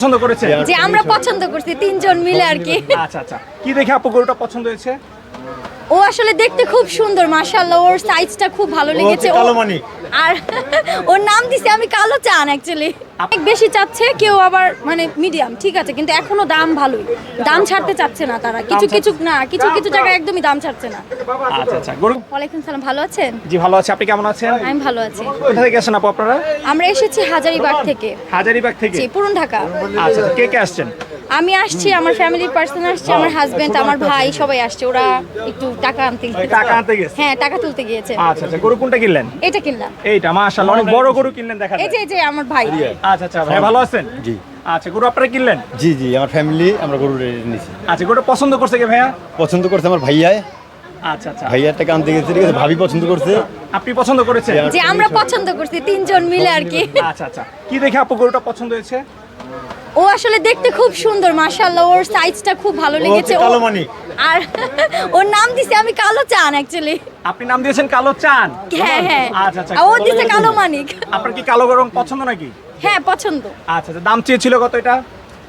পছন্দ করেছে? যে আমরা পছন্দ করছি তিনজন মিলে আর কি। আচ্ছা আচ্ছা, কি দেখে আপু গরুটা পছন্দ হয়েছে? ও আসলে দেখতে খুব সুন্দর, মাশাআল্লাহ, ওর সাইজটা খুব ভালো লেগেছে। কালো মানিক। আর ওর নাম দিছি আমি কালো চান অ্যাকচুয়ালি। অনেক বেশি চাচ্ছে, কেউ আবার মানে মিডিয়াম, ঠিক আছে, কিন্তু এখনো দাম ভালোই, দাম ছাড়তে চাচ্ছে না তারা। কিছু কিছু জায়গায় একদমই দাম ছাড়ছে না। আচ্ছা আচ্ছা, গরু। ওয়ালাইকুম সালাম, ভালো আছেন? জি ভালো আছে, আপনি কেমন আছেন? আমি ভালো আছি। কোথা থেকে আসেন আপু আপনারা? আমরা এসেছি হাজারীবাগ থেকে। হাজারীবাগ থেকে? জি, পুরান ঢাকা। আচ্ছা আচ্ছা, কে কে আসছেন? আমি আসছি, আমার ফ্যামিলির পার্সন আসছে, আমার হাজবেন্ড, আমার ভাই, সবাই আসছে। ওরা একটু টাকা আনতে টাকা আনতে গেছে? হ্যাঁ, টাকা তুলতে গিয়েছে। আচ্ছা আচ্ছা, গরু কোনটা কিনলেন? এটা কিনলাম। এইটা মাশাআল্লাহ, অনেক বড় গরু কিনলেন দেখা এই যায়। যে আমার ভাই। আচ্ছা আচ্ছা, ভাই ভালো আছেন? জি আচ্ছা, গরু আপনারা কিনলেন? জি জি, আমার ফ্যামিলি আমরা গরু নিয়েছি। আচ্ছা, গরুটা পছন্দ করছে কে ভাইয়া? পছন্দ করছে আমার ভাইয়ায়, আচ্ছা আচ্ছা, ভাইয়ার টাকা আনতে গেছে, ঠিক আছে, ভাবি পছন্দ করছে। আপনি পছন্দ করেছেন? যে আমরা পছন্দ করছি তিনজন মিলে আর কি। আচ্ছা আচ্ছা, কি দেখে আপু গরুটা পছন্দ হয়েছে? ও আসলে দেখতে খুব সুন্দর, মাশাআল্লাহ, ওর সাইজটা খুব ভালো লেগেছে। কালো মানিক। আর ওর নাম দিছি আমি কালো চান অ্যাকচুয়ালি। আপনি নাম দিয়েছেন কালো চান? হ্যাঁ হ্যাঁ, আচ্ছা আচ্ছা, ও দিছে কালো মানিক। আপনার কি কালো রং পছন্দ নাকি? হ্যাঁ, পছন্দ। আচ্ছা আচ্ছা, দাম চেয়েছিল কত এটা?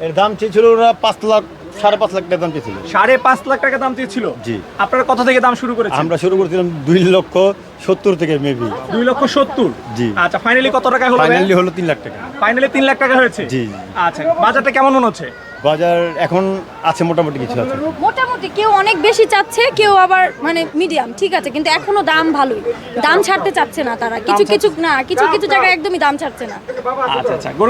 এর দাম চেয়েছিল ওরা 5 লাখ, 5.5 লাখ টাকা দাম চেয়েছিল। 5.5 লাখ টাকা দাম চেয়েছিল? জি। আপনারা কত থেকে দাম শুরু করেছেন? আমরা শুরু করছিলাম 2,70,000 থেকে মেবি। 2,70,000? জি। আচ্ছা, ফাইনালি কত টাকা হলো? ফাইনালি হলো 3 লাখ টাকা। ফাইনালি 3 লাখ টাকা হয়েছে? জি। আচ্ছা, বাজারটা কেমন মনে হচ্ছে? বাজার এখন আছে, মোটামুটি কিছু আছে। মোটামুটি কেউ অনেক বেশি চাচ্ছে, কেউ আবার মানে মিডিয়াম, ঠিক আছে, কিন্তু এখনো দাম ভালোই, দাম ছাড়তে চাচ্ছে না তারা। কিছু কিছু জায়গায় একদমই দাম ছাড়ছে না। আচ্ছা আচ্ছা, গরু